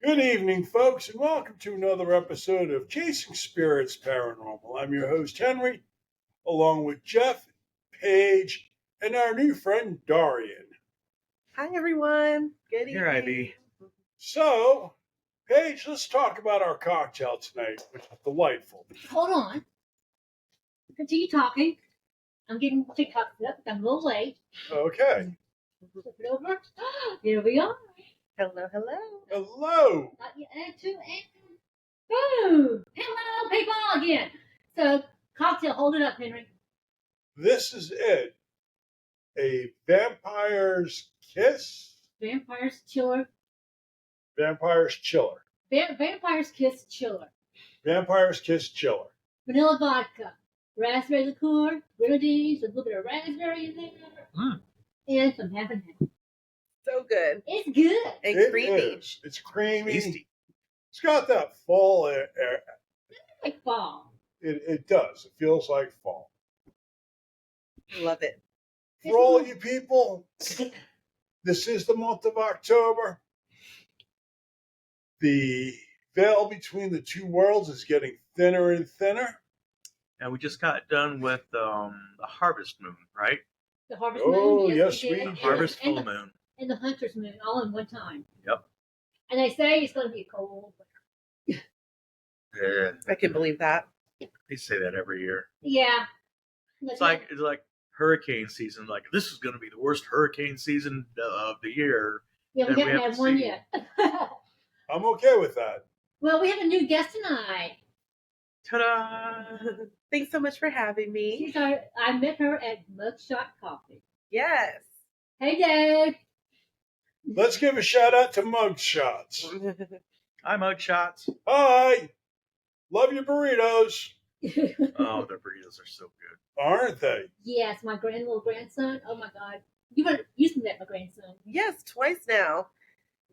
Good evening, folks, and welcome to another episode of Chasing Spirits Paranormal. I'm your host, Henry, along with Jeff, Paige, and our new friend, Darienne. Hi, everyone. Good Here I evening. be. So, Paige, let's talk about our cocktail tonight, which is delightful. Hold on. Continue talking. I'm getting TikTok up. I'm a little late. Okay. Flip it over. Here we are. Hello, hello. Hello. Got you add to and boom. Hello, people again. So, cocktail, hold it up, Henry. This is it. A vampire's kiss. Vampire's chiller. Vampire's chiller. Vampire's kiss chiller. Vampire's kiss chiller. Vanilla vodka. Raspberry liqueur. Grenadines with a little bit of raspberry in there. And some half and half. So good. It's good. And It creamy. is. It's creamy. Tasty. It's got that fall air. Like fall. It does. It feels like fall. Love it. For all you people, this is the month of October. The veil between the two worlds is getting thinner and thinner. And we just got done with the harvest moon, right? The harvest Oh, moon. yes, we we did. did. Harvest And full the- moon. And the hunter's moon all in one time. Yep. And they say it's going to be cold. Yeah. I can believe that. They say that every year. Yeah. It's like hurricane season. Like, this is going to be the worst hurricane season of the year. Yeah, we that we haven't had haven't one seen. yet. I'm okay with that. Well, we have a new guest tonight. Ta-da! Thanks so much for having me. I met her at Mugshot Coffee. Yes. Hey, Dave. Let's give a shout out to Mugshots. Hi, Mugshots. Hi. Love your burritos, Oh, their burritos are so good. aren't they? Yes, my little grandson. Oh my God, you used to met my grandson. Yes, twice now.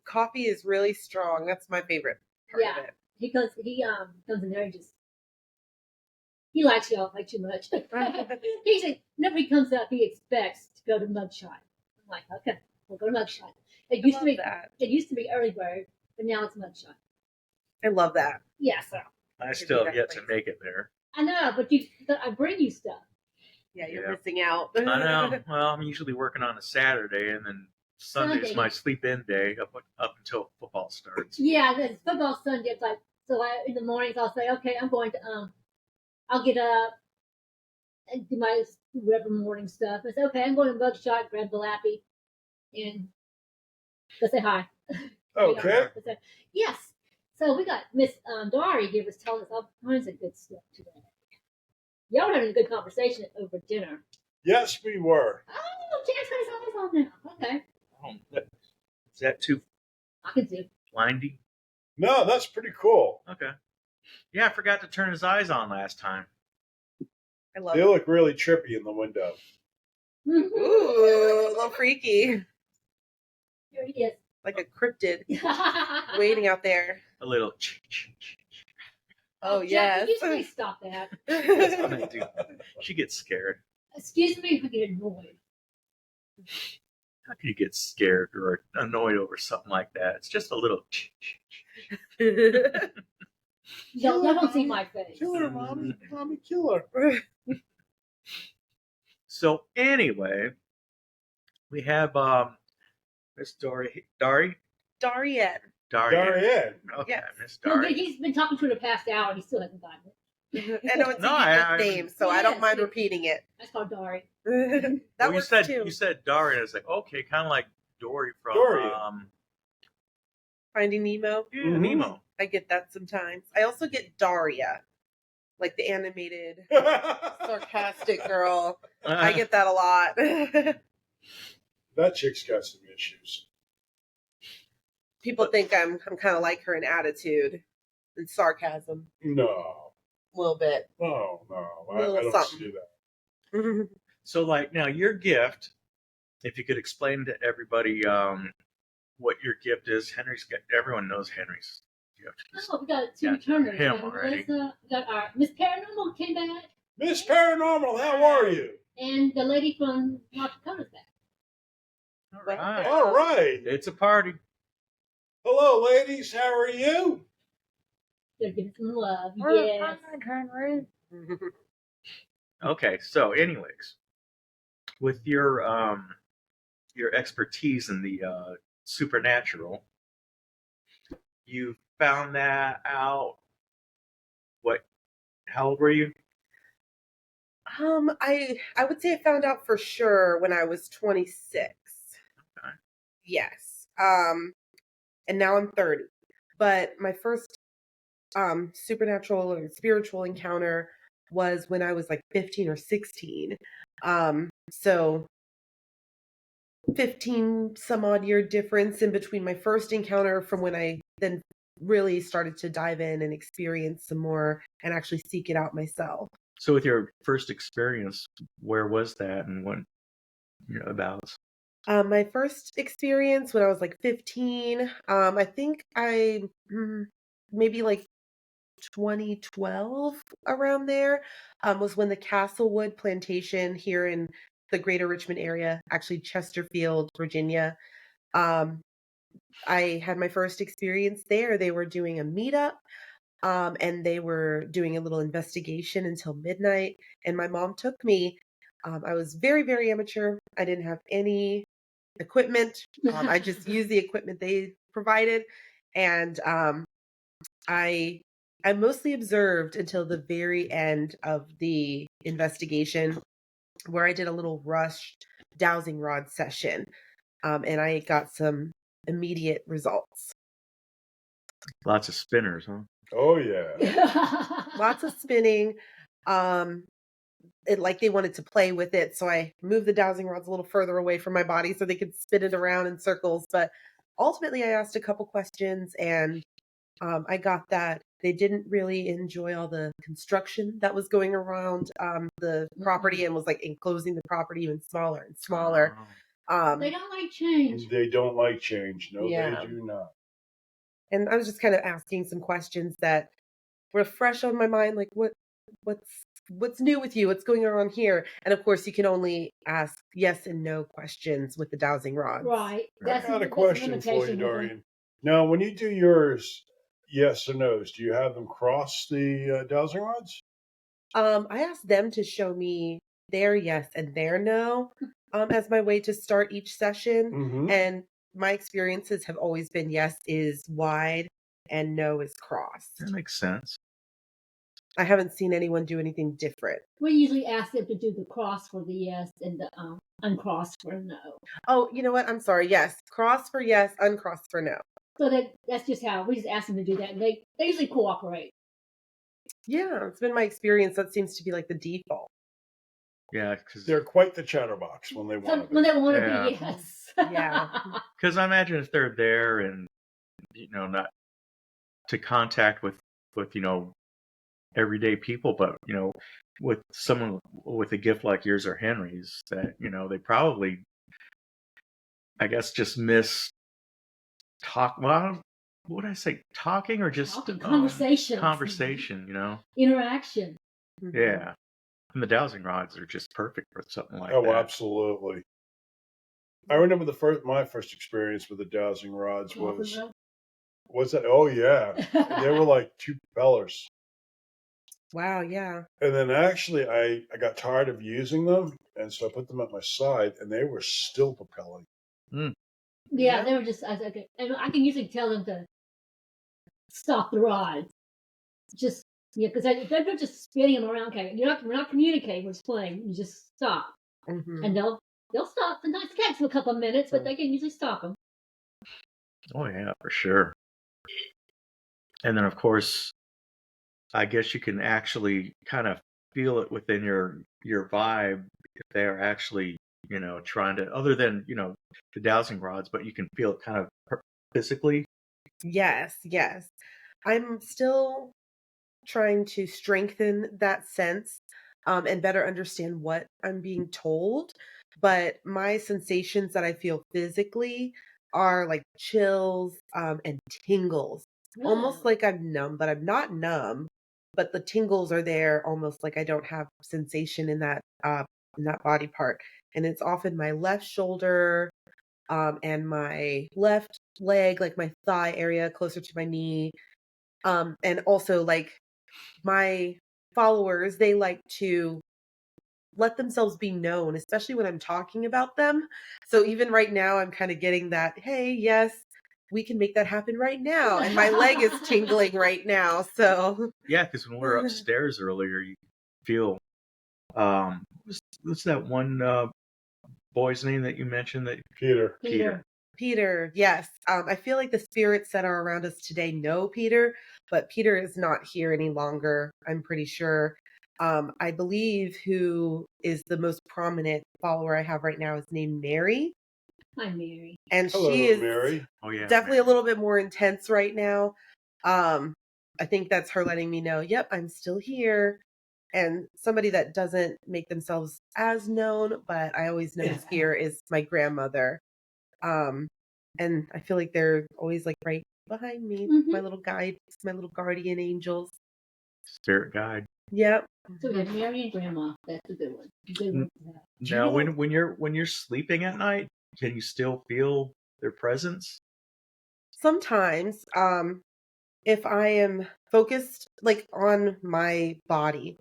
Coffee is really strong. That's my favorite part of it. He comes in there and he likes y'all way too much. He said whenever he comes up, he expects to go to Mugshot. I'm like, okay, we'll go to Mugshot. It used to be that. It used to be Early Bird, but now it's Mugshot. I love that. Yeah, so I still have yet to make it there. I know, but I bring you stuff. Yeah, you're Yeah. missing out. I know. Well, I'm usually working on a Saturday, and then Sunday's Sunday. my sleep-in day up until football starts. Yeah, it's football Sunday. It's like in the mornings I'll say, okay, I'm going to I'll get up and do my whatever morning stuff. I say, okay, I'm going to Mugshot, grab the lappy, and go say hi. Okay. I said, yes. So we got Miss Dari here was telling us all kinds of good stuff today. Y'all were having a good conversation over dinner. Yes, we were. Oh, Jack's got his eyes on now. Okay, Is that too I can see. blindy? No, that's pretty cool. Okay. Yeah, I forgot to turn his eyes on last time. I love They it. look really trippy in the window. Ooh, a little freaky. Here he is. Like a cryptid waiting out there. A little. Oh, Jack, yes. you please stop that. That's what I do. She gets scared. Excuse me if I get annoyed. How can you get scared or annoyed over something like that? It's just a little. Y'all don't see my face. Kill her, mommy. Mommy, kill her. So anyway, we have Miss Dari. Darienne. Darienne. Okay, Yes. Miss No, but Dari. he's been talking to her the past hour and he still hasn't gotten it. I know it's No, a unique name, so I don't Yes, mind yes. repeating it. That's called Dari. That Well, works too. you said Dari, and it's like, okay, kind of like Dory from Dorian. Finding Nemo. Yeah, Mhm. Nemo. I get that sometimes. I also get Daria, like the animated sarcastic girl. I get that a lot. That chick's got some issues. People think I'm kind of like her in attitude and sarcasm, No. a little bit. Oh, no. I Little don't something. see that. So, like, now your gift, if you could explain to everybody what your gift is. Everyone knows Henry's gift. Oh, we got two Yeah, returners. him We already. got our Miss Paranormal came back, Miss Paranormal, how are you? and the lady from North Dakota's back. All right. All right. It's a party. Hello, ladies. How are you? They're giving some love. We're Yes. Okay, so anyways, with your expertise in the supernatural, you found that out. What? How old were you? I would say I found out for sure when I was 26. Okay. Yes. And now I'm 30. But my first supernatural or spiritual encounter was when I was like 15 or 16. So 15 some odd year difference in between my first encounter from when I then really started to dive in and experience some more and actually seek it out myself. So, with your first experience, where was that, and what about? My first experience when I was like 15, I think maybe like 2012 around there, was when the Castlewood plantation here in the greater Richmond area, actually Chesterfield, Virginia. Um, I had my first experience there. They were doing a meetup, and they were doing a little investigation until midnight. And my mom took me. I was very, very amateur. I didn't have any equipment. I just used the equipment they provided, and I I mostly observed until the very end of the investigation, where I did a little rushed dowsing rod session, and I got some immediate results. Lots of spinners, huh? Oh, yeah. Lots of spinning. Um, like they wanted to play with it, so I moved the dowsing rods a little further away from my body so they could spin it around in circles. But ultimately, I asked a couple questions, and I got that they didn't really enjoy all the construction that was going around the property and was like enclosing the property even smaller and smaller. They don't like change. They don't like change. No, Yeah. they do not. And I was just kind of asking some questions that were fresh on my mind, like what's new with you? What's going on here? And of course, you can only ask yes and no questions with the dowsing rods. Right. I got a question for you, Darienne. Now, when you do yours, yes or no's, do you have them cross the dowsing rods? I asked them to show me their yes and their no as my way to start each session. Mm-hmm. And my experiences have always been yes is wide and no is crossed. That makes sense. I haven't seen anyone do anything different. We usually ask them to do the cross for the yes and the uncross for no. Oh, you know what? I'm sorry. Yes. Cross for yes, uncross for no. So that's just how we just ask them to do that. And they usually cooperate. Yeah, it's been my experience. That seems to be like the default. Yeah, because They're quite the chatterbox when they want When to they want to Yeah. be yes. Yeah. I imagine if they're there and not to contact with everyday people, but with someone with a gift like yours or Henry's, that they probably, I guess, just miss talk. Well, what would I say? Talking or just Talking, conversation. Conversation, Interaction. Yeah. And the dowsing rods are just perfect for something like Oh, that. absolutely. I remember my first experience with the dowsing rods was that? Oh, yeah. They were like two propellers. Wow, yeah. And then actually, I got tired of using them, and so I put them at my side, and they were still propelling. Yeah, they were just, okay. And I can usually tell them to stop the rod. Just, because they're just spinning them around. Okay, we're not communicating, we're just playing. You just stop. Mm-hmm. And they'll stop. Sometimes it takes them a couple of minutes, but they can usually stop them. Oh, yeah, for sure. And then, of course, I guess you can actually kind of feel it within your vibe if they are actually, trying to, other than, the dowsing rods, but you can feel it kind of physically. Yes, yes. I'm still trying to strengthen that sense and better understand what I'm being told. But my sensations that I feel physically are like chills and tingles, almost like I'm numb, but I'm not numb. But the tingles are there, almost like I don't have sensation in that body part, and it's often my left shoulder, and my left leg, like my thigh area closer to my knee. And also like my followers, they like to let themselves be known, especially when I'm talking about them. So even right now, I'm kind of getting that, hey, yes, we can make that happen right now. And my leg is tingling right now. So Yeah, because when we were upstairs earlier, you feel what's that one boy's name that you mentioned? That Peter. Peter, yes. I feel like the spirits that are around us today know Peter, but Peter is not here any longer, I'm pretty sure. I believe who is the most prominent follower I have right now is named Mary. Hi, Mary. And Hello, she is Mary. Oh yeah, definitely Mary. a little bit more intense right now. I think that's her letting me know, yep, I'm still here. And somebody that doesn't make themselves as known, but I always notice here is my grandmother. And I feel like they're always like right behind me, my little guides, my little guardian angels. Spirit guide. Yep. So we have Mary and Grandma. That's a good one. Good one for that. Now, when you're sleeping at night, can you still feel their presence? Sometimes, if I am focused like on my body,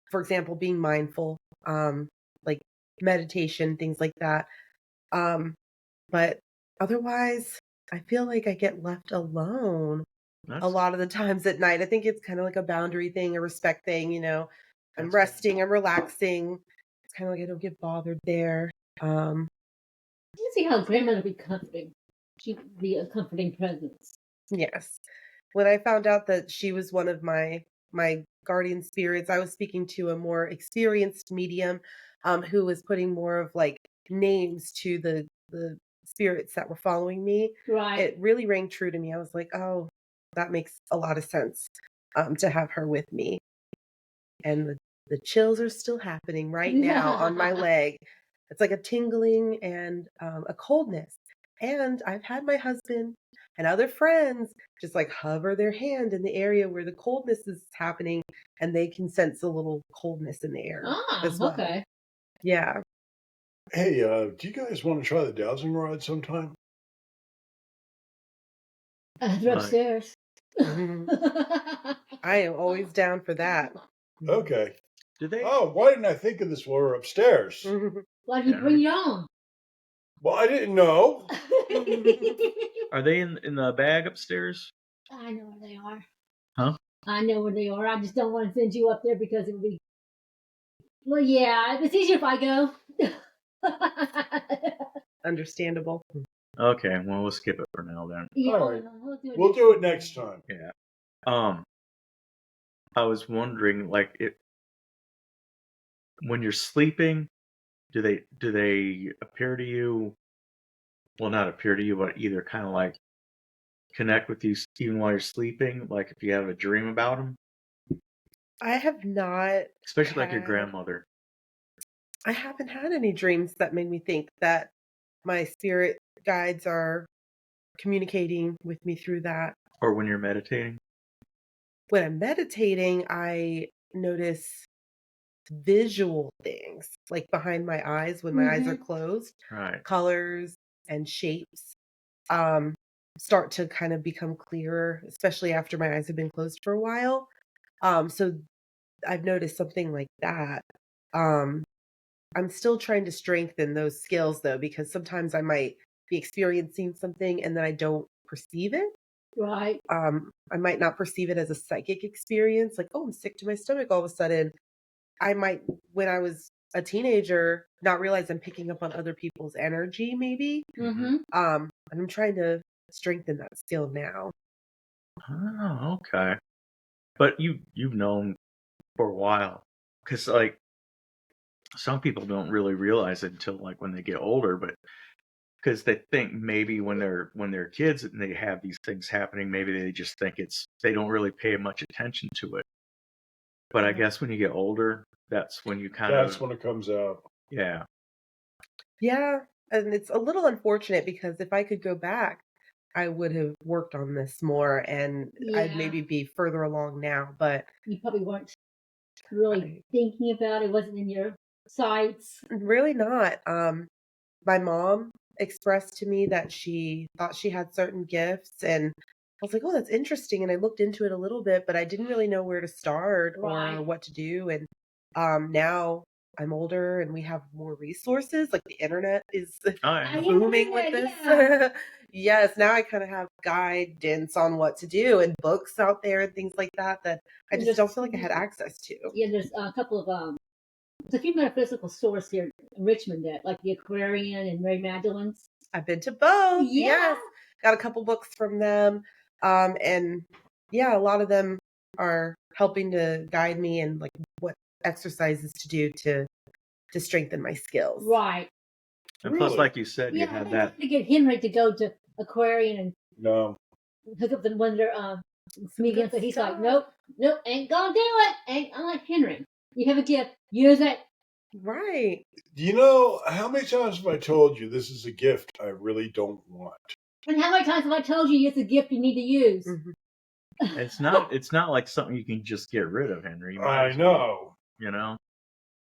for example, being mindful, like meditation, things like that. But otherwise, I feel like I get left alone a lot of the times at night. I think it's kind of like a boundary thing, a respect thing, you know. I'm That's resting, I'm relaxing. It's kind of like I don't get bothered there. You see how Grandma would be comforting. She'd be a comforting presence. Yes. When I found out that she was one of my guardian spirits, I was speaking to a more experienced medium who was putting more of like names to the spirits that were following me. Right. It really rang true to me. I was like, oh, that makes a lot of sense to have her with me. And the chills are still happening right now on my leg. It's like a tingling and a coldness. And I've had my husband and other friends just like hover their hand in the area where the coldness is happening, and they can sense a little coldness in the air as well. Okay. Yeah. Hey, do you guys want to try the dowsing rod sometime? They're upstairs. Mhm. I am always down for that. Okay. Do they? Oh, why didn't I think of this while we're upstairs? Why do you bring your own? Well, I didn't know. Are they in the bag upstairs? I know where they are. Huh? I know where they are. I just don't want to send you up there because it would be. Well, yeah, it's easier if I go. Understandable. Okay, well we'll skip it for now then. Yeah, All right. we'll do it next time. Yeah. I was wondering, like, when you're sleeping, do they appear to you? Well, not appear to you, but either kind of like connect with you even while you're sleeping. Like if you have a dream about them, I have not especially like your had- grandmother. I haven't had any dreams that made me think that my spirit guides are communicating with me through that. Or when you're meditating. When I'm meditating, I notice visual things like behind my eyes when my eyes are closed. Right. Colors and shapes start to kind of become clearer, especially after my eyes have been closed for a while. So I've noticed something like that. I'm still trying to strengthen those skills though, because sometimes I might be experiencing something and then I don't perceive it. Right. I might not perceive it as a psychic experience, like, oh, I'm sick to my stomach all of a sudden. I might, when I was a teenager, not realize I'm picking up on other people's energy, maybe. Mm-hmm. And I'm trying to strengthen that skill now. Oh, okay. But you've known for a while, because like some people don't really realize it until like when they get older, but because they think maybe when they're kids and they have these things happening, maybe they just think they don't really pay much attention to it. But I guess when you get older, that's when you That's when it comes out. Yeah. Yeah, and it's a little unfortunate because if I could go back, I would have worked on this more and I'd Yeah. maybe be further along now, but You probably weren't really thinking about it. Wasn't in your sights. really not. My mom expressed to me that she thought she had certain gifts, and I was like, oh, that's interesting. And I looked into it a little bit, but I didn't really know where to start Right. or what to do. And now I'm older and we have more resources. Like the internet is Oh, yeah. Yeah, booming with this. yeah. Yes, now I kind of have guidance on what to do and books out there and things like that I And just there's- don't feel like I had access to. Yeah, there's a couple of there's a few metaphysical stores here in Richmond that like the Aquarian and Mary Magdalene's. I've been to both. Yeah. Yes. Got a couple books from them. And yeah, a lot of them are helping to guide me and like what exercises to do to strengthen my skills. Right. And plus, Really? like you said, you Yeah, had I that. tried to get Henry to go to Aquarian and No. hook up the one of their meetings, but he's like, stuff. nope, ain't gonna do it. I'm like, Henry, you have a gift, use it. Right. Do you know how many times have I told you this is a gift I really don't want? And how many times have I told you it's a gift you need to use? Mhm. It's not like something you can just get rid of, Henry. You might I as well, know. you know.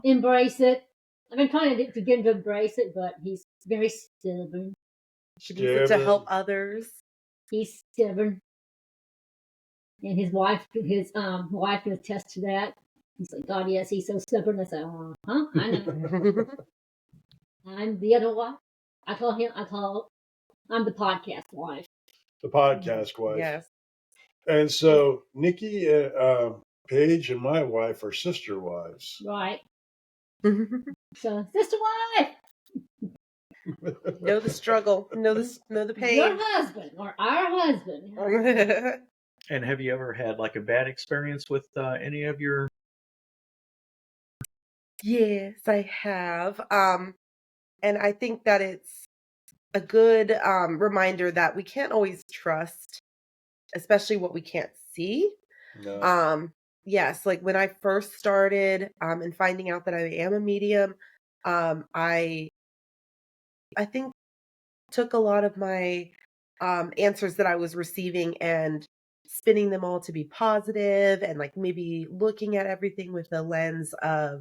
Embrace it. I've been trying to get him to embrace it, but he's very stubborn. She needs it to Stubborn. help others. He's stubborn. And his wife can attest to that. He's like, God, yes, he's so stubborn. I said, I know. I'm the other wife. I'm the podcast wife. The podcast wife. Yes. And so Nikki, Paige, and my wife are sister wives. Right. So, sister wife, Know the struggle. Know the your pain. husband or our husband. And have you ever had like a bad experience with any of your? Yes, I have. And I think that it's a good reminder that we can't always trust, especially what we can't see. No. Yes, like when I first started and finding out that I am a medium, I think took a lot of my answers that I was receiving and spinning them all to be positive and like maybe looking at everything with the lens of,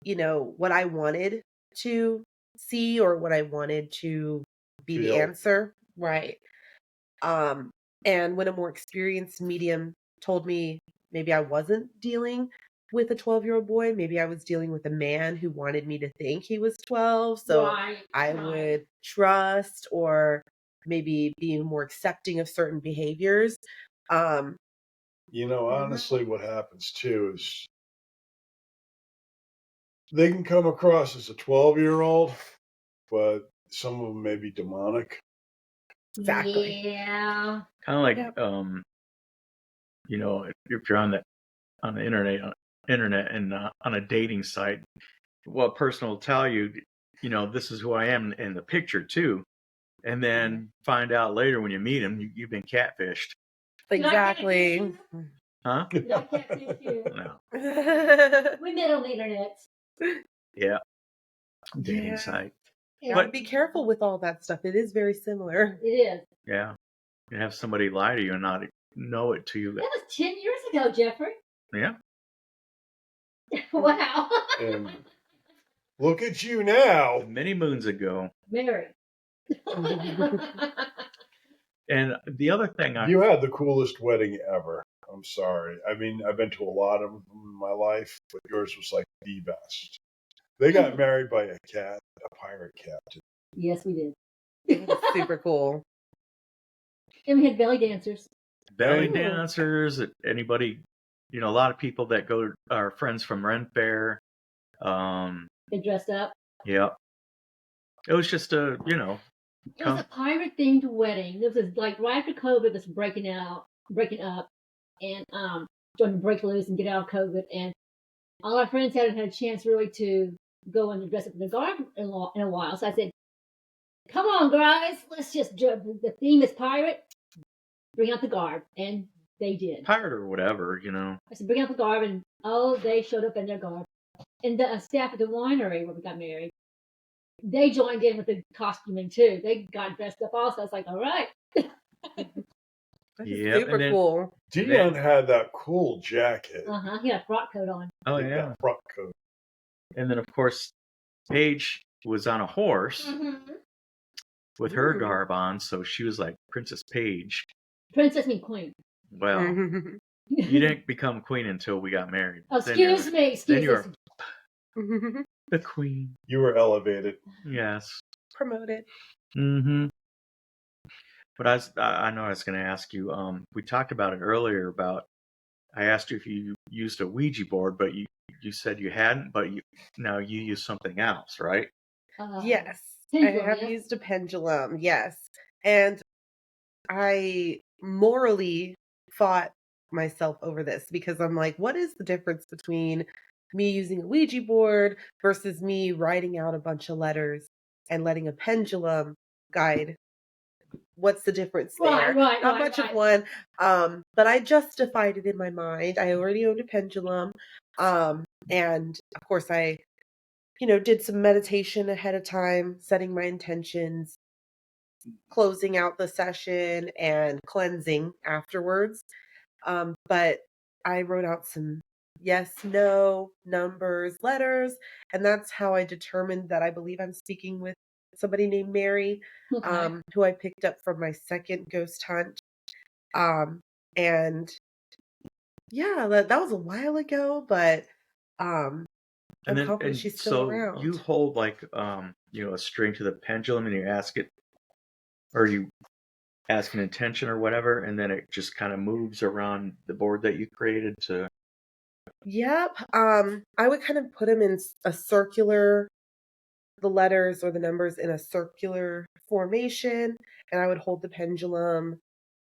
what I wanted to see or what I wanted to be the Feel. answer. Right. And when a more experienced medium told me maybe I wasn't dealing with a 12-year-old boy, maybe I was dealing with a man who wanted me to think he was 12. So Right. I would trust or maybe be more accepting of certain behaviors. Honestly, what happens too is they can come across as a 12-year-old, but some of them may be demonic. Exactly. Yeah. Kind of like, Yep. if you're on the internet and on a dating site, well, a person will tell you, this is who I am in the picture too, and then find out later when you meet him, you've been catfished. Exactly. Huh? Did I catfish you? No. We met on the internet. Yeah. Dating Yeah. site. Yeah, Gotta be careful with all that stuff. It is very similar. it is. Yeah. You have somebody lie to you and not know it to you. That was 10 years ago, Jeffrey. Yeah. Wow. And look at you now. Many moons ago. Mary. And the other thing You had the coolest wedding ever. I'm sorry. I mean, I've been to a lot of them in my life, but yours was like the best. They got married by a pirate captain. Yes, we did. It was super cool. And we had belly dancers. belly Ooh. dancers, anybody, a lot of people that are friends from Ren Fair. They dressed up. Yeah. It was just It was a pirate themed wedding. It was like right after COVID was breaking up, and starting to break loose and get out of COVID. And all our friends hadn't had a chance really to go and dress up in the garb in a while. So I said, "Come on, guys, let's just the theme is pirate. Bring out the garb," and they did. pirate or whatever, I said, "Bring out the garb," and they showed up in their garb. And the staff at the winery where we got married, they joined in with the costuming too. They got dressed up also. I was like, all right. That is Yep, super and then- cool. Dion had that cool jacket. He had a frock coat on. Oh, That yeah. frock coat. And then, of course, Paige was on a horse. Mm-hmm. with her Ooh. garb on, so she was like Princess Paige. Princess mean queen. Well, Mhm. you didn't become queen until we got married. Oh, Then you're- excuse me. Then Excuse you're Mhm. the queen. You were elevated. Yes. Promoted. Mm-hmm. But I know I was going to ask you. We talked about it earlier. I asked you if you used a Ouija board, but you said you hadn't. But now you use something else, right? Yes, I Pendulum, have yes? used a pendulum. Yes, and I morally fought myself over this because I'm like, what is the difference between me using a Ouija board versus me writing out a bunch of letters and letting a pendulum guide? What's the difference there? Not much of one. But I justified it in my mind. I already owned a pendulum. And of course I, did some meditation ahead of time, setting my intentions, closing out the session and cleansing afterwards. But I wrote out some yes, no, numbers, letters, and that's how I determined that I believe I'm speaking with somebody named Mary, Okay. who I picked up from my second ghost hunt. And yeah, that was a while ago, but I'm confident she's still so around. you hold like a string to the pendulum, and you ask it, or you ask an intention or whatever, and then it just kind of moves around the board that you created to. Yep. I would kind of put them in the letters or the numbers in a circular formation, and I would hold the pendulum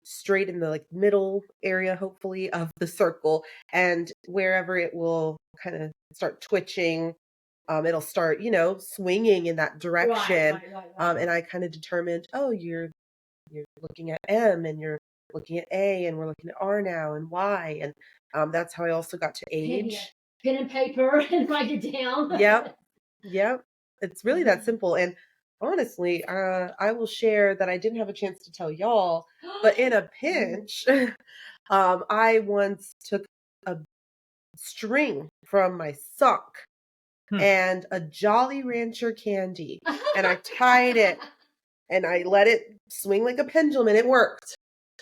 straight in the middle area, hopefully, of the circle, and wherever it will kind of start twitching, it'll start, swinging in that direction. Right. And I kind of determined, oh, you're looking at M, and you're looking at A, and we're looking at R now, and Y, and that's how I also got to age. Pen and paper and write it down. Yep. It's really that simple. And honestly, I will share that I didn't have a chance to tell y'all, but in a pinch, I once took a string from my sock and a Jolly Rancher candy, and I tied it and I let it swing like a pendulum, and it worked.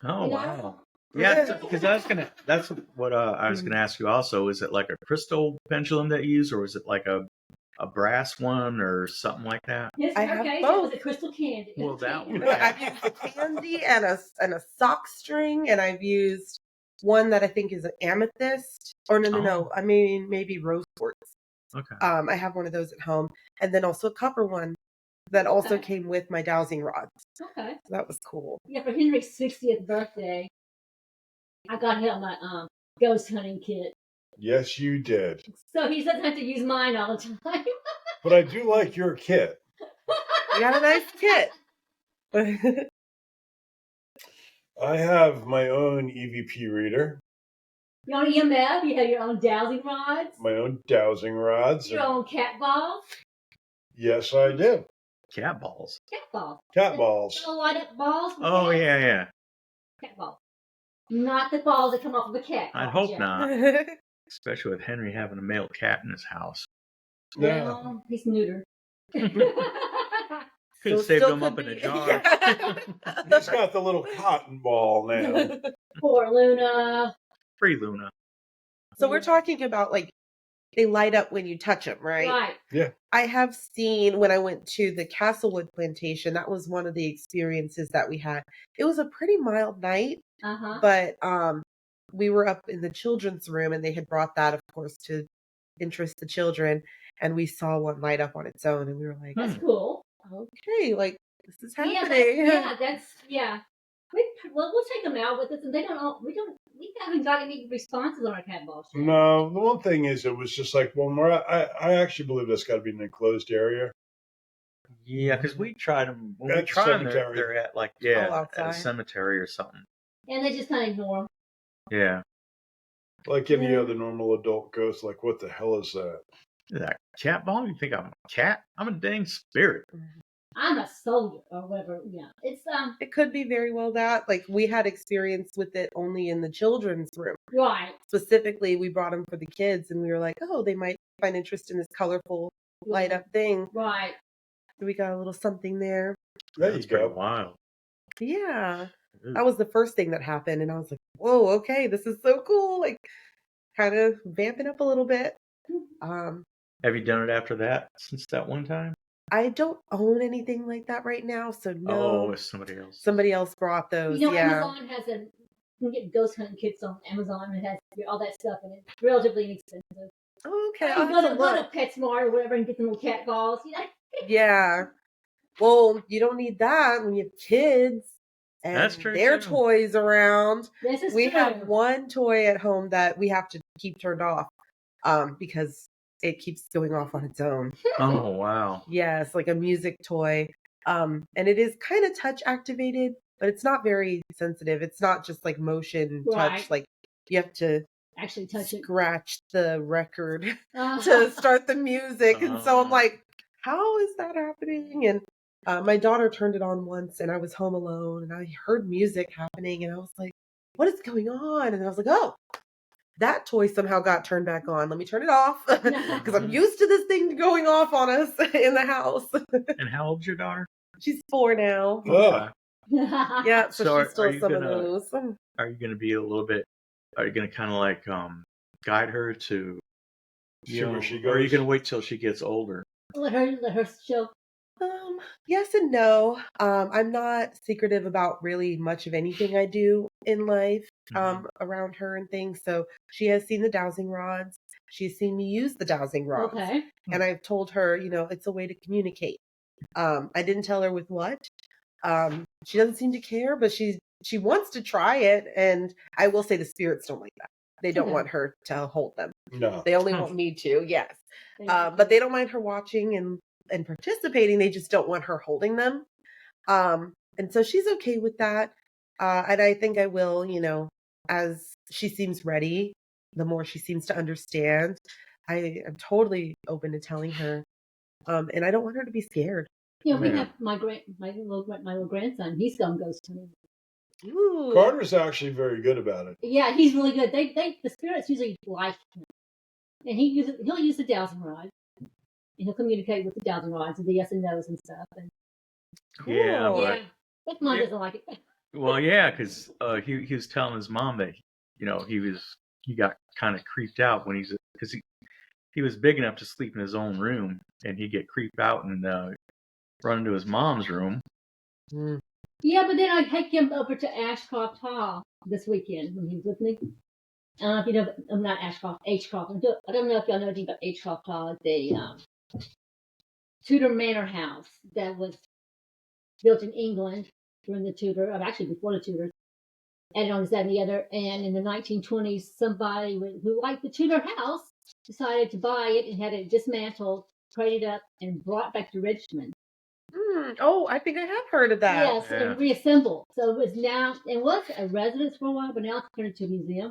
Oh, You know? wow. Yeah, because that's what I was gonna ask you also. Is it like a crystal pendulum that you use, or is it like a brass one or something like that? Yes, I in her have case, both. it was a crystal candy. Well, that one. I've used a candy and a sock string, and I've used one that I think is an amethyst. Or no. I mean, maybe rose quartz. Okay. I have one of those at home, and then also a copper one that also came with my dowsing rods. Okay. So that was cool. Yeah, for Henry's 60th birthday, I got him my ghost hunting kit. Yes, you did. So he doesn't have to use mine all the time. But I do like your kit. You got a nice kit. I have my own EVP reader, Your own EMF, you have your own dowsing rods, my own dowsing rods. your own cat balls. Yes, I do. Cat balls. Cat balls. Cat balls. Little light up balls. from Oh cats. yeah. Cat balls. Not the balls that come off of a cat. I'd balls, hope Jeff. not, especially with Henry having a male cat in his house. Yeah. Well, he's neutered. Could have saved him up in a jar. He's got the little cotton ball now. Poor Luna. Free Luna. So we're talking about they light up when you touch them, right? Right. Yeah. I have seen when I went to the Castlewood plantation, that was one of the experiences that we had. It was a pretty mild night, but we were up in the children's room, and they had brought that, of course, to interest the children, and we saw one light up on its own, and we were like, That's cool. okay, this is happening. Yeah. We'll take them out with us, and we haven't got any responses on our cat balls yet. No, the one thing is, it was just like, well, I actually believe that's got to be an enclosed area. Yeah, because we tried them. When we At the tried them, cemetery. they're at at a outside. cemetery or something. And they just kind of ignore them. Yeah. Like any other normal adult ghost, like, what the hell is that? Is that a cat ball? You think I'm a cat? I'm a dang spirit. I'm a soldier or whatever. Yeah, it's It could be very well that. We had experience with it only in the children's room. right. Specifically, we brought them for the kids, and we were like, oh, they might find interest in this colorful light up thing. Right. We got a little something there. There That's you pretty go. wild. Yeah. Ooh. That was the first thing that happened. And I was like, whoa, okay, this is so cool. Like, kind of vamping up a little bit. Have you done it after that since that one time? I don't own anything like that right now. So, Oh, no. it's somebody else. Somebody else brought those. You know, yeah. Amazon has a, you can get ghost hunting kits on Amazon. It has all that stuff in it. Relatively inexpensive. Okay. I I'll mean, have to go look. to PetSmart or whatever and get some little cat balls. You know? Yeah. Well, you don't need that when you have kids and That's true, their too. toys around. This is We true. have one toy at home that we have to keep turned off because it keeps going off on its own. Oh, wow. Yes, like a music toy. And it is kind of touch activated, but it's not very sensitive. It's not just like motion touch. Right. Like you have to Actually touch it. scratch the record to start the music. And so I'm like, how is that happening? And my daughter turned it on once and I was home alone and I heard music happening and I was like, what is going on? And I was like, oh, that toy somehow got turned back on. Let me turn it off because I'm used to this thing going off on us in the house. And how old's your daughter? She's 4 now. Oh, Yeah, so So she's still are you some of gonna- those. Are you going to be a little bit? Are you going to kind of like guide her to? see where she Or are you goes. going to wait till she gets older? let her show. Yes and no. I'm not secretive about really much of anything I do in life around her and things. So she has seen the dowsing rods. She's seen me use the dowsing rods. Okay. And I've told her, it's a way to communicate. I didn't tell her with what. She doesn't seem to care, but she wants to try it. And I will say the spirits don't like that. They don't want her to hold them. No. They only want me to, yes. But they don't mind her watching and participating. They just don't want her holding them. And so she's okay with that. And I think I will, as she seems ready, the more she seems to understand, I am totally open to telling her. And I don't want her to be scared. You know, we Yeah. have my little grandson. He's gone ghost hunting. Ooh. Carter's actually very good about it. Yeah, he's really good. The spirits usually like him, and he'll use the dowsing rod, and he'll communicate with the dowsing rods and the yes and no's and stuff. And Yeah, Cool. but yeah, but mom doesn't like it. well, yeah, because he was telling his mom that he got kind of creeped out when because he was big enough to sleep in his own room, and he'd get creeped out and run into his mom's room. Mm. Yeah, but then I take him over to Ashcroft Hall this weekend when he was with me. I don't know if you know, I'm not Ashcroft, Ashcroft. I don't know if y'all know anything about Ashcroft Hall. It's a Tudor manor house that was built in England during the Tudor, actually before the Tudors, and on this, that, and the other. And in the 1920s, somebody who liked the Tudor house decided to buy it and had it dismantled, crated up, and brought back to Richmond. Oh, I think I have heard of that. Yes, and reassembled. So it was a residence for a while, but now it's turned into a museum.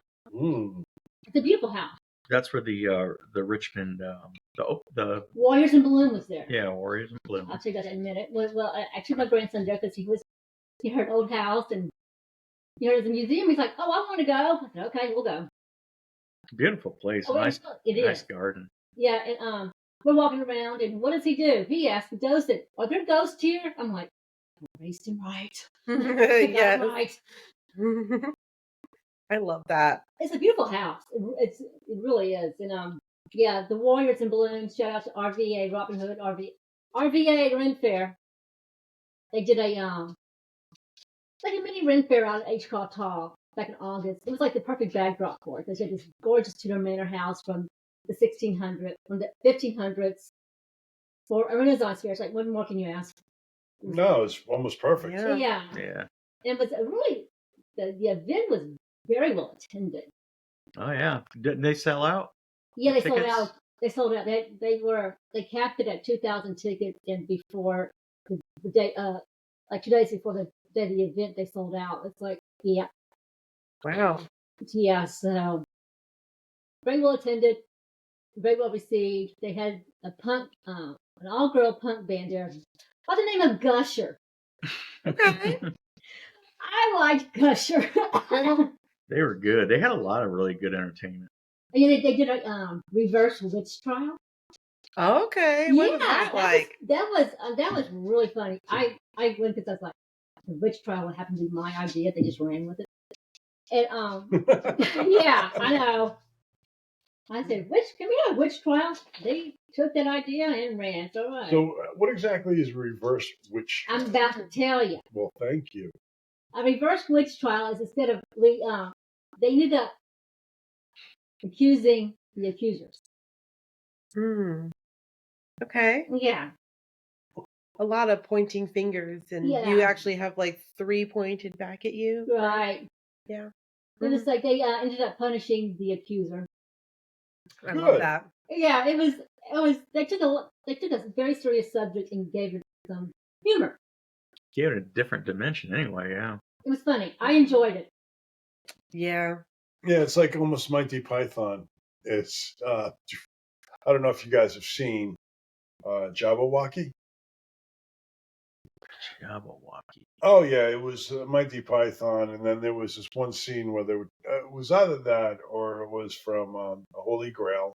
It's a beautiful house. That's where the Richmond the Warriors in Bloom was there. yeah Warriors in Bloom. I'll tell you about that in a minute. Well, I took my grandson there because he heard old house and he heard it was a museum. He's like, "Oh, I want to go." I said, "Okay, we'll go." Beautiful place, nice garden. Yeah, and we're walking around, and what does he do? He asks the ghost, "Are there ghosts here?" I'm like, "I raised him right." Yes. Right. I love that. It's a beautiful house. It really is. And yeah, the Warriors in Bloom. Shout out to RVA, Robin Hood, RVA Ren Fair. They did a mini Ren Fair out at Ashcroft Hall back in August. It was like the perfect backdrop for it. They had this gorgeous Tudor manor house from the 1500s for a Renaissance fair. It's like, what more can you ask? No, it's almost perfect. Yeah. Yeah. Yeah. And it was really the event was very well attended. Oh yeah. Didn't they sell out? Yeah, they Tickets? sold out. They sold out. They capped it at 2,000 tickets, and before the day, like 2 days before the day of the event, they sold out. It's like, yeah, Wow. yeah. So very well attended, very well received. They had an all-girl punk band there by the name of Gusher. Okay. I liked Gusher. They were good. They had a lot of really good entertainment. Yeah, they did a reverse witch trial. Okay, what was that like? that was really funny. I went because I was like, the witch trial would happen to be my idea. They just ran with it. And yeah, I know. I said, can we have a witch trial? They took that idea and ran. So right. So, what exactly is reverse witch? I'm about to tell you. Well, thank you. A reverse witch trial is instead of they ended up accusing the accusers. Okay. Yeah. A lot of pointing fingers, and you actually have like 3 pointed back at you. Right. Yeah. It was like they ended up punishing the accuser. I love that. Yeah, it was. They took a very serious subject and gave it some humor. Gave it a different dimension, anyway. Yeah. It was funny. I enjoyed it. Yeah. Yeah, it's like almost Monty Python. It's I don't know if you guys have seen Jabberwocky. Jabberwocky. Oh yeah, it was Monty Python, and then there was this one scene where it was either that or it was from the Holy Grail,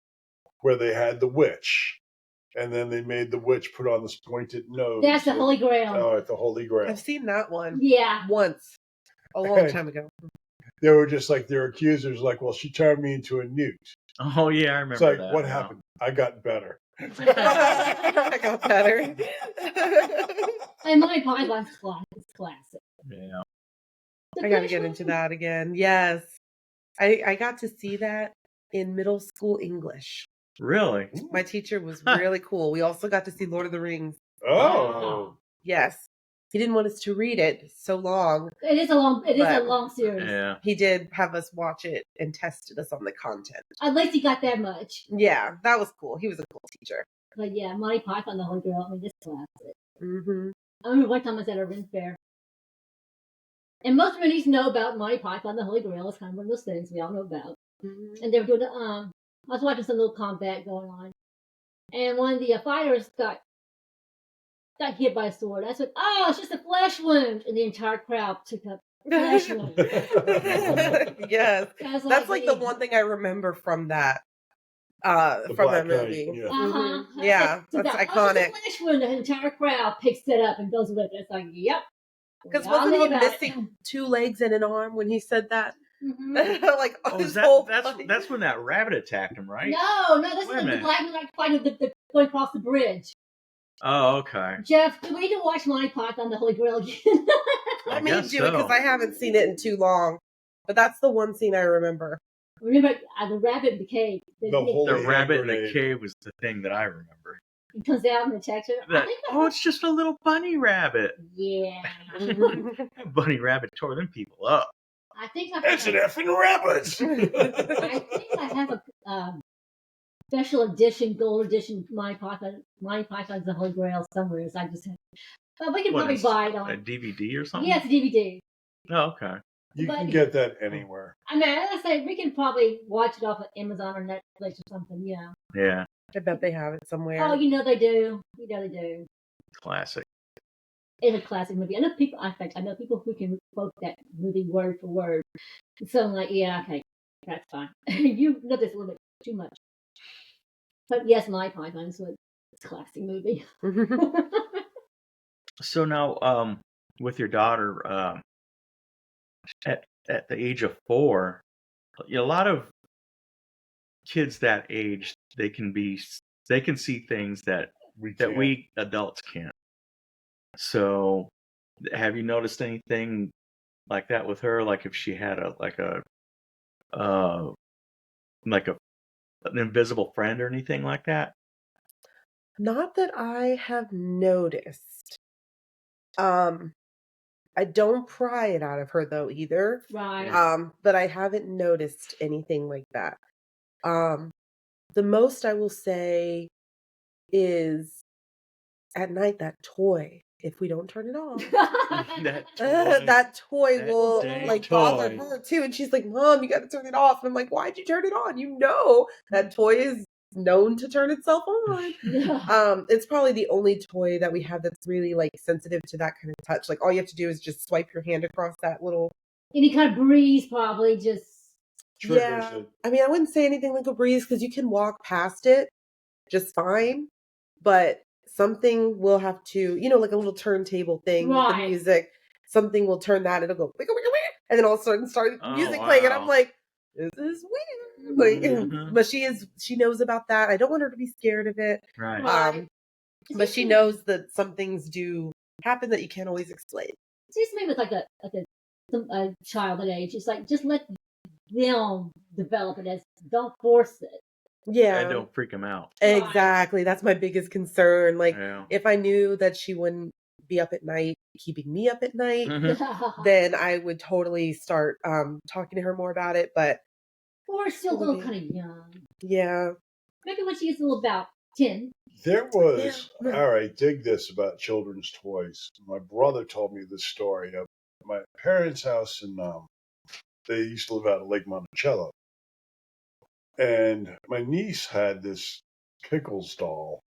where they had the witch, and then they made the witch put on this pointed nose. That's the Holy Grail. Oh, the Holy Grail. I've seen that one. Yeah. Once. A long time ago. They were just like, their accusers, like, well, she turned me into a newt. Oh yeah, I remember it's like, that. What happened? I got better. I got better. And Monty Python's classic. Yeah. I gotta get into that again. Yes. I got to see that in middle school English. Really? My teacher was really cool. We also got to see Lord of the Rings. Oh. Yes. He didn't want us to read it. It's so long. It is a long series. Yeah. He did have us watch it and tested us on the content. At least he got that much. Yeah, that was cool. He was a cool teacher. But yeah, Monty Python, the Holy Grail. I mean, this classic. Mm-hmm. I remember one time I was at a Ren fair. And most Rennies know about Monty Python, the Holy Grail. It's kind of one of those things we all know about. Mm-hmm. And they were doing I was watching some little combat going on. And one of the fighters got hit by a sword. I said, "Oh, it's just a flesh wound," and the entire crowd took up flesh wound. Yes, that's like the one thing I remember from that. From that movie. Yeah, yeah, that's iconic. It's a flesh wound. The entire crowd picks it up and goes with it. It's like, yep. Because wasn't he missing 2 legs and an arm when he said that? Mm-hmm. Like that's when that rabbit attacked him, right? No, this is the black and white fight going across the bridge. Oh, okay. Jeff, do we need to watch Monty Python, the Holy Grail again? I may do it because I haven't seen it in too long. But that's the one scene I remember. Remember the rabbit in the cave. The rabbit in the cave was the thing that I remember. It comes out and attacks her. It's just a little bunny rabbit. Yeah. Bunny rabbit tore them people up. I think it's an effing rabbit. I think I have a special edition, gold edition, Monty Python's the Holy Grail somewhere. So I just have. But we can probably buy it on a DVD or something. Yeah, it's a DVD. Oh, okay. You can get that anywhere. I mean, I say we can probably watch it off of Amazon or Netflix or something. Yeah. Yeah. I bet they have it somewhere. Oh, you know they do. You know they do. Classic. It's a classic movie. I know people. In fact, I know people who can quote that movie word for word. So I'm like, yeah, okay, that's fine. You know this a little bit too much. But yes, my Python is a classic movie. So now, with your daughter, at the age of 4, a lot of kids that age, they can see things that we adults can't. So, have you noticed anything like that with her? Like if she had an invisible friend or anything like that? Not that I have noticed. I don't pry it out of her though either. Right. But I haven't noticed anything like that. The most I will say is at night that toy. If we don't turn it off, that toy will bother her too. And she's like, "Mom, you got to turn it off." And I'm like, "Why'd you turn it on? You know that toy is known to turn itself on." It's probably the only toy that we have that's really like sensitive to that kind of touch. Like all you have to do is just swipe your hand across that little. Any kind of breeze probably just triggers it. I mean, I wouldn't say anything like a breeze because you can walk past it just fine. but something will have to, like a little turntable thing with the Right. music. Something will turn that, it'll go, wicka, wicka, wicka, and then all of a sudden start Oh, music playing, and I'm wow. like, this is weird. Like, Mhm. but she knows about that. I don't want her to be scared of it. Right. Right. But she knows that some things do happen that you can't always explain. It seems to me with like a child at age, it's like just let them develop it. Don't force it. Yeah. And don't freak them out. Exactly. That's my biggest concern. Like, Yeah. if I knew that she wouldn't be up at night, keeping me up at night, Mhm. then I would totally start talking to her more about it. But Or still a little kind of young. yeah. Maybe when she's a little about 10. There was, Yeah. all right, dig this about children's toys. My brother told me this story of my parents' house, and they used to live out of Lake Monticello. And my niece had this Pickles doll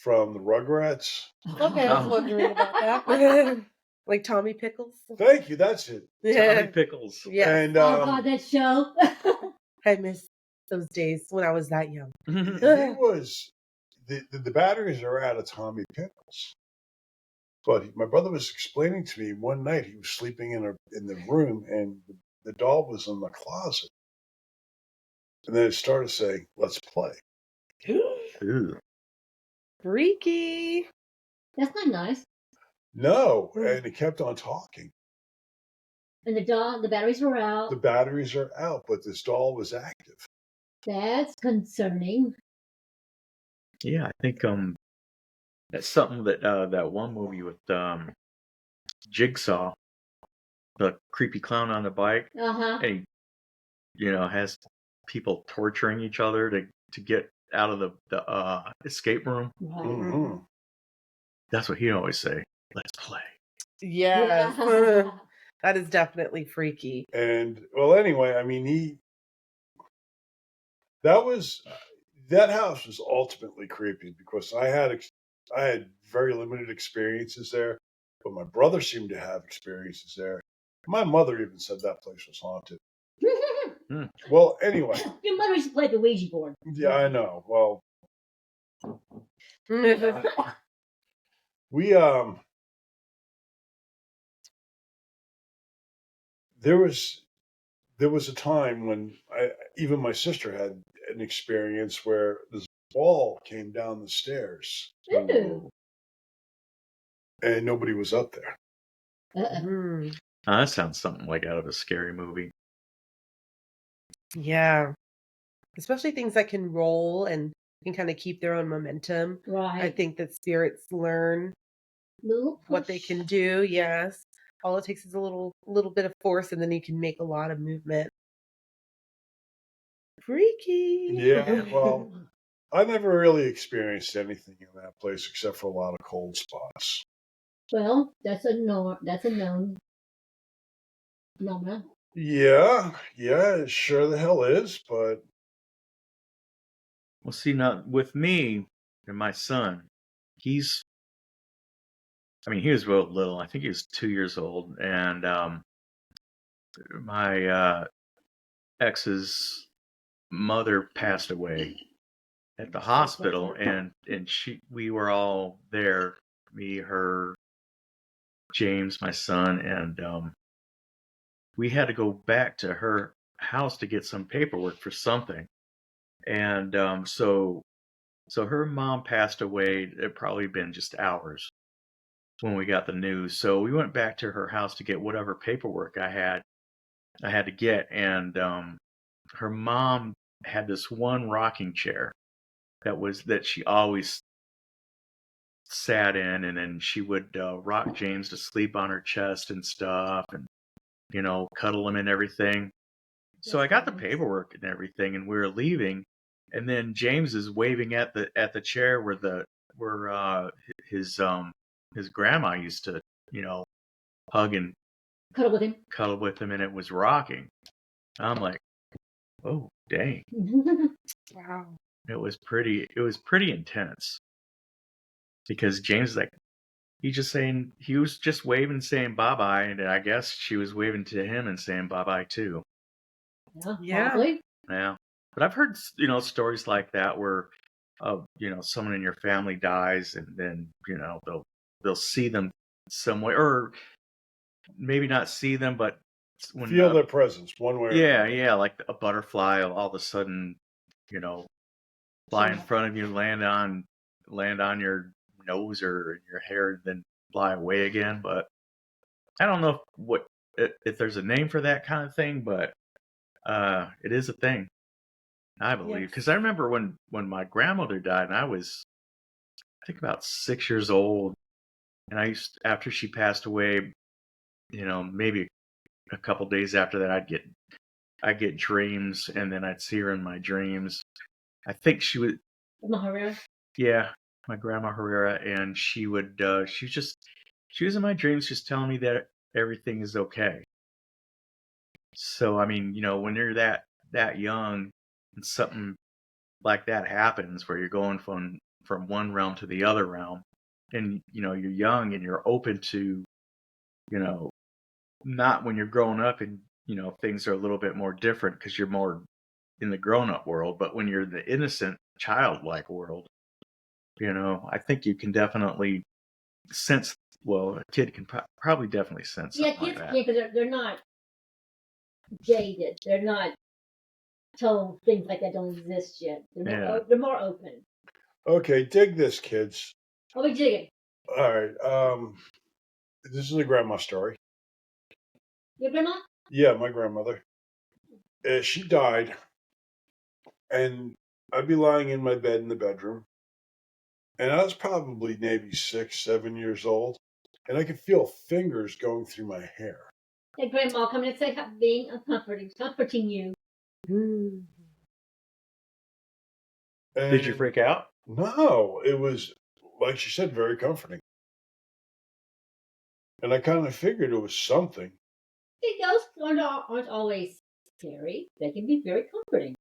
from the Rugrats. Okay, I was Oh. wondering about that. Like Tommy Pickles. Thank you, that's it. Tommy Pickles. Yeah. And Oh God, that show. I miss those days when I was that young. he was, the batteries are out of Tommy Pickles. But my brother was explaining to me one night he was sleeping in the room, and the doll was in the closet. And then it started saying, "Let's play." Ooh. Freaky. That's not nice. No, and it kept on talking. And the batteries were out. The batteries are out, but this doll was active. That's concerning. Yeah, I think that's something that that one movie with Jigsaw, the creepy clown on the bike, and he, has people torturing each other to get out of the escape room. Right. Mm-hmm. That's what he'd always say. Let's play. Yes. Yeah. That is definitely freaky. And well, anyway, I mean, that house was ultimately creepy because I had very limited experiences there, but my brother seemed to have experiences there. My mother even said that place was haunted. Well, anyway, Your mother used to play the Ouija board. yeah, I know. Well, we there was a time when even my sister had an experience where this ball came down the stairs Ooh. and nobody was up there. Mm. That sounds something like out of a scary movie. Yeah. Especially things that can roll and can kind of keep their own momentum. Right. I think that spirits learn what they can do. Yes. All it takes is a little bit of force, and then you can make a lot of movement. Freaky. Yeah, well, I never really experienced anything in that place except for a lot of cold spots. Well, that's a known phenomenon. Yeah, it sure the hell is, but Well, see, now with me and my son, he was real little. I think he was 2 years old, and my ex's mother passed away at the hospital, and we were all there, me, her, James, my son, and we had to go back to her house to get some paperwork for something, and so her mom passed away. It had probably been just hours when we got the news. So we went back to her house to get whatever paperwork I had to get, and her mom had this one rocking chair that she always sat in, and then she would rock James to sleep on her chest and stuff, and cuddle him and everything. So I got the paperwork and everything, and we were leaving, and then James is waving at the chair where his grandma used to hug and Cuddle with him. and it was rocking. I'm like, oh dang. Wow. It was pretty intense, because James is like, he was just waving, saying bye bye, and I guess she was waving to him and saying bye bye too. Yeah. Probably. Yeah. But I've heard stories like that where someone in your family dies, and then they'll see them some way, or maybe not see them, but when Feel their presence one way or another. yeah, like a butterfly will all of a sudden, fly in front of you, land on your nose or your hair, and then fly away again. But I don't know if there's a name for that kind of thing, but it is a thing, I believe. Yes. Because I remember when my grandmother died, and I was, I think, about 6 years old, and after she passed away, maybe a couple days after that, I'd get dreams, and then I'd see her in my dreams. I think she was, Herrera? yeah, my grandma Herrera, and she was in my dreams, just telling me that everything is okay. So, I mean, when you're that young, and something like that happens, where you're going from one realm to the other realm, and you're young and you're open to, not when you're growing up, and things are a little bit more different because you're more in the grown-up world, but when you're in the innocent, childlike world, I think you can definitely sense. Well, a kid can probably definitely sense Yeah, something like kids that. can, because they're not jaded. They're not told things like that don't exist yet. They're more open. Okay, dig this, kids. I'll be digging. All right. This is a grandma story. Your grandma? Yeah, my grandmother. She died, and I'd be lying in my bed in the bedroom, and I was probably maybe 6, 7 years old, and I could feel fingers going through my hair. Hey, grandma, coming and say being comforting you. Mm. And Did you freak out? No, it was, like she said, very comforting. And I kind of figured it was something. See, ghosts aren't always scary. They can be very comforting.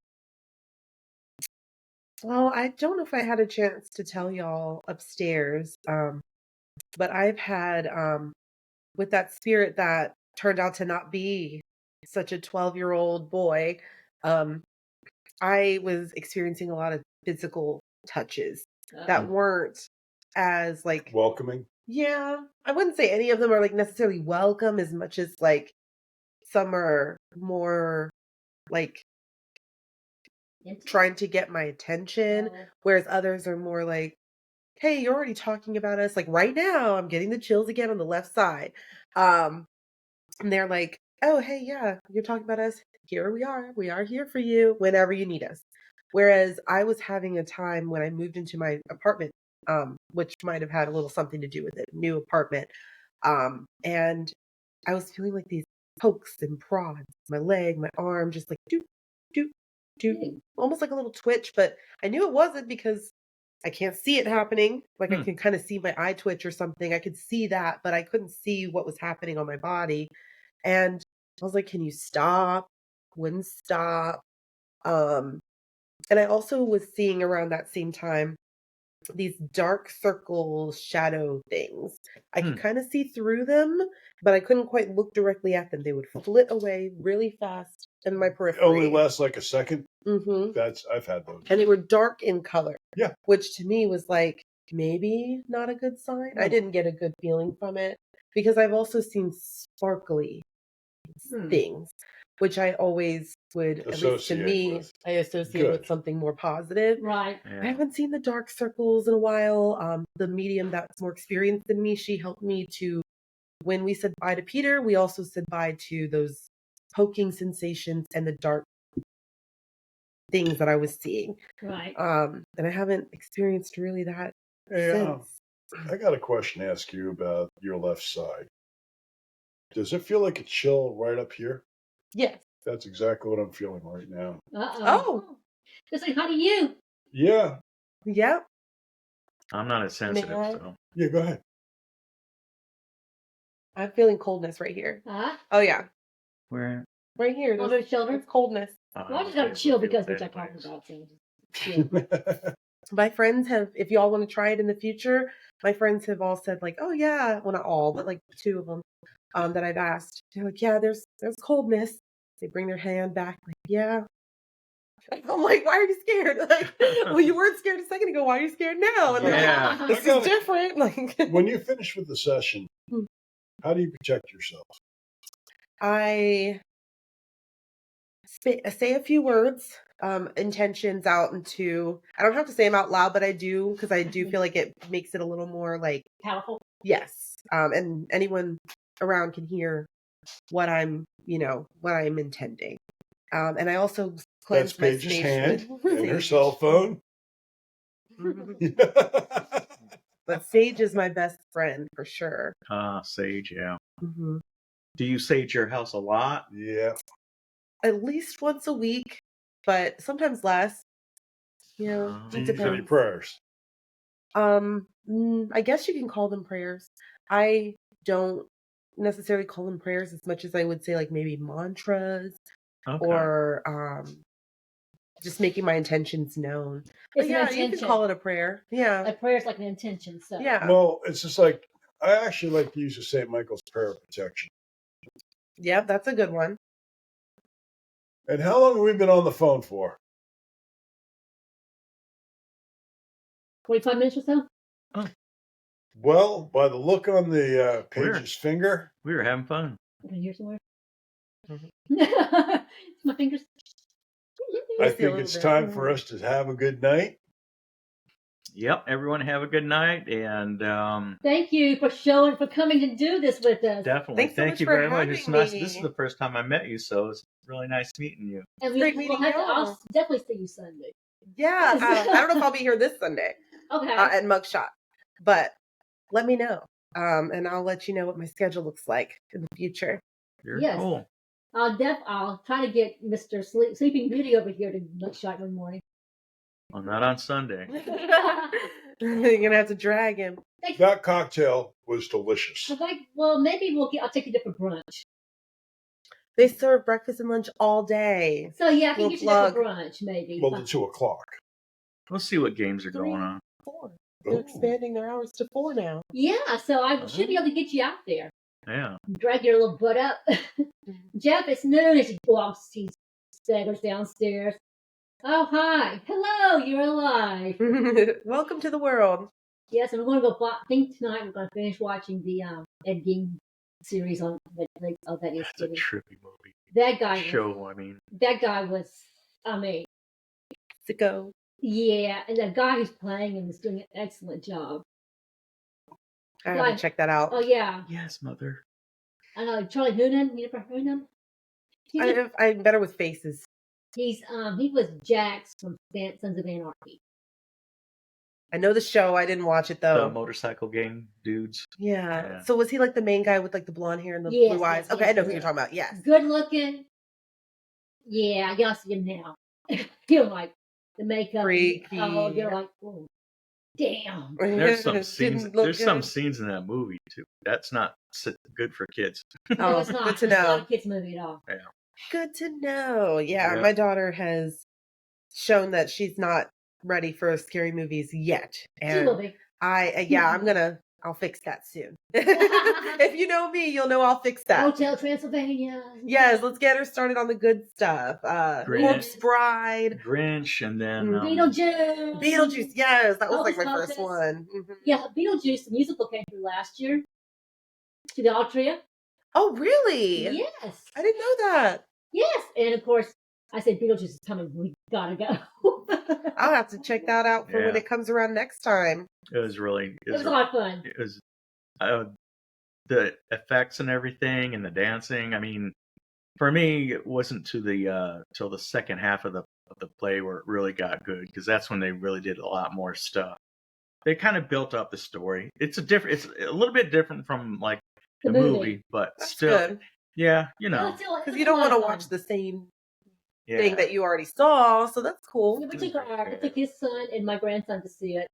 Well, I don't know if I had a chance to tell y'all upstairs, but I've had, with that spirit that turned out to not be such a 12-year-old boy, I was experiencing a lot of physical touches that weren't as like, Welcoming. yeah, I wouldn't say any of them are like necessarily welcome as much as like some are more like trying to get my attention, whereas others are more like, hey, you're already talking about us. Like right now, I'm getting the chills again on the left side. And they're like, oh, hey, yeah, you're talking about us. Here we are. We are here for you whenever you need us. Whereas I was having a time when I moved into my apartment, which might have had a little something to do with it, new apartment. And I was feeling like these pokes and prods, my leg, my arm, just like doop, doop, doop, almost like a little twitch, but I knew it wasn't because I can't see it happening. Like I can kind of see my eye twitch or something. I could see that, but I couldn't see what was happening on my body. And I was like, can you stop? Wouldn't stop. And I also was seeing around that same time these dark circle shadow things. I could kind of see through them, but I couldn't quite look directly at them. They would flit away really fast in my It periphery. only lasts like a second. Mm-hmm. I've had those. And they were dark in color. Yeah. Which to me was like, maybe not a good sign. I didn't get a good feeling from it because I've also seen sparkly things, which I always would, at least to me, I associate with something more positive. Right. I haven't seen the dark circles in a while. The medium that's more experienced than me, she helped me to, when we said bye to Peter, we also said bye to those poking sensations and the dark things that I was seeing. Right. And I haven't experienced really that since. I got a question to ask you about your left side. Does it feel like a chill right up here? Yes. That's exactly what I'm feeling right now. Oh. Just like, how do you? Yeah. Yep. I'm not as sensitive, so. Yeah, go ahead. I'm feeling coldness right here. Oh, yeah. Where? Right here. On the shoulder? It's coldness. Well, I just got to chill because we're talking about things. My friends have, if y'all want to try it in the future, my friends have all said like, oh yeah, well not all, but like 2 of them that I've asked. They're like, yeah, there's coldness. They bring their hand back like, yeah, I'm like, why are you scared? Like, well, you weren't scared a second ago. Why are you scared now? And Yeah. like, this is different. Like, When you finish with the session, how do you protect yourself? I say a few words, intentions out into. I don't have to say them out loud, but I do because I do feel like it makes it a little more like Powerful. yes, and anyone around can hear what I'm, what I'm intending. And I also cleanse That's my Paige's space hand with and her cell phone. But sage is my best friend for sure. Sage, yeah. Mm-hmm. Do you sage your house a lot? Yeah. At least once a week, but sometimes less. Do It you use any depends. prayers? I guess you can call them prayers. I don't necessarily call them prayers as much as I would say like maybe mantras or just making my intentions known. But It's yeah, an you intention. can call it a prayer. Yeah. A prayer is like an intention. So Yeah. Well, it's just like, I actually like to use the St. Michael's Prayer of Protection. Yep, that's a good one. And how long have we been on the phone for? 45 minutes or so. Well, by the look on the Paige's finger, We were having fun. I'm here somewhere. Mm-hmm. My fingers. I think it's time for us to have a good night. Yep, everyone have a good night, and Thank you for coming to do this with us. definitely Thanks so thank much you for very much. It's having nice. me. This is the first time I met you, so it's really nice meeting you. And Great we'll meeting have to, y'all. I'll definitely see you Sunday. Yeah, I don't know if I'll be here this Sunday Okay. at Mugshot, but let me know, and I'll let you know what my schedule looks like in the future. You're Yes. cool. I'll try to get Mr. Sleeping Beauty over here to Mugshot one morning. Well, not on Sunday. You're gonna have to drag him. That cocktail was delicious. Well, maybe I'll take you there for brunch. They serve breakfast and lunch all day. So yeah, I can Little get you there plug. for brunch, maybe. Well, to 2 o'clock. We'll see what games are 3, going on. 4. They're Ooh. expanding their hours to 4 now. Yeah, so I should be able to get you out there. Yeah. Drag your little butt up. Jeff, it's noon. As he staggers downstairs. Oh, hi. Hello, you're alive. Welcome to the world. Yes, and we're going to go. I think tonight we're going to finish watching the Ed Gein series on Netflix. Oh, that is It's a kidding. trippy movie. That guy That guy was. Sicko. Yeah, and the guy who's playing him is doing an excellent job. I have to check that out. Oh yeah. Yes, mother. I know Charlie Hunnam. You ever heard him? I'm better with faces. He was Jax from Sons of Anarchy. I know the show. I didn't watch it The though. motorcycle gang dudes. Yeah. So was he like the main guy with like the blonde hair and the Yes, blue eyes? yes, Okay, yes, I know who yes. you're talking about. Yes. Good looking. Yeah, I gotta see him now. You're like the makeup. Freaky. Oh, you're like, oh, damn. There's some scenes. Didn't look There's some good. scenes in that movie too. That's not good for kids. No, Oh, it's not. good to It's not know. a kids movie at all. Yeah. Good to know. Yeah, Yep. my daughter has shown that she's not ready for scary movies yet. She And will be. I'll fix that soon. If you know me, you'll know I'll fix that. Hotel Transylvania. Yes, let's get her started on the good stuff. Corpse Bride. Grinch, and then Beetlejuice. Yes, that was like my Hocus first Pocus. one. Mhm. Yeah, Beetlejuice, the musical came through last year to the Altria. Oh, really? Yes. I didn't know that. Yes. And of course, I said Beetlejuice is coming. We gotta go. I'll have to check that out for when Yeah. it comes around next time. it was really. It was a lot of fun. It was the effects and everything and the dancing. I mean, for me, it wasn't to the till the second half of the play where it really got good, because that's when they really did a lot more stuff. They kind of built up the story. It's a little bit different from like the movie, but That's still, good. yeah, you know, Because you don't want to watch the same thing that you already saw, so that's cool. Yeah, we took his son and my grandson to see it.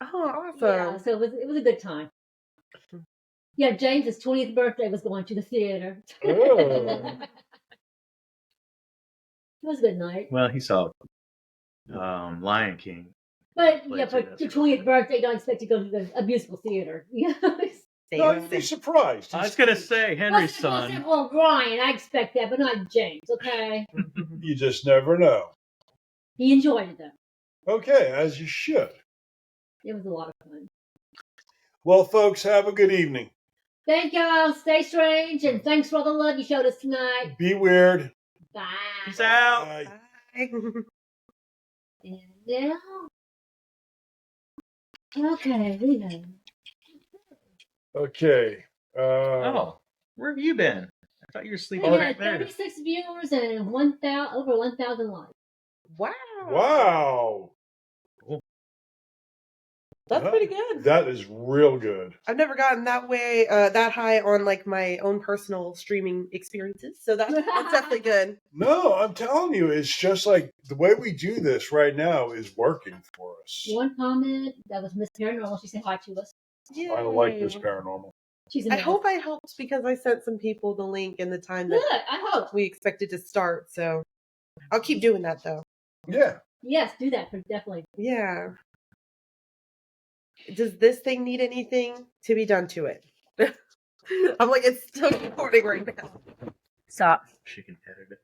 Oh, awesome. Yeah, so it was a good time. Yeah, James's 20th birthday was going to the theater. Oh. It was a good night. Well, he saw Lion King. But Played yeah, too, for that's your really 20th birthday, don't expect to go to a musical theater. No, you'd be surprised. I was gonna say Henry's son. Well, Ryan, I expect that, but not James. Okay. You just never know. He enjoyed it though. Okay, as you should. It was a lot of fun. Well, folks, have a good evening. Thank y'all. Stay strange, and thanks for all the love you showed us tonight. Be weird. Bye. Peace out. Bye. Bye. And now, okay, we have. Okay. Oh, where have you been? I thought you were We sleeping had back there. 36 viewers and over 1,000 likes. Wow. Wow. That's pretty good. That is real good. I've never gotten that way, that high on like my own personal streaming experiences. So that's definitely good. No, I'm telling you, it's just like the way we do this right now is working for us. One comment, that was Miss Paranormal. She said hi to us. Yay. I don't like this paranormal. She's I amazing. hope I helped because I sent some people the link and the time Good, that I hope. we expected to start. So I'll keep doing that though. Yeah. Yes, do that, definitely. Yeah. Does this thing need anything to be done to it? I'm like, it's still recording right now. Stop. She can edit it.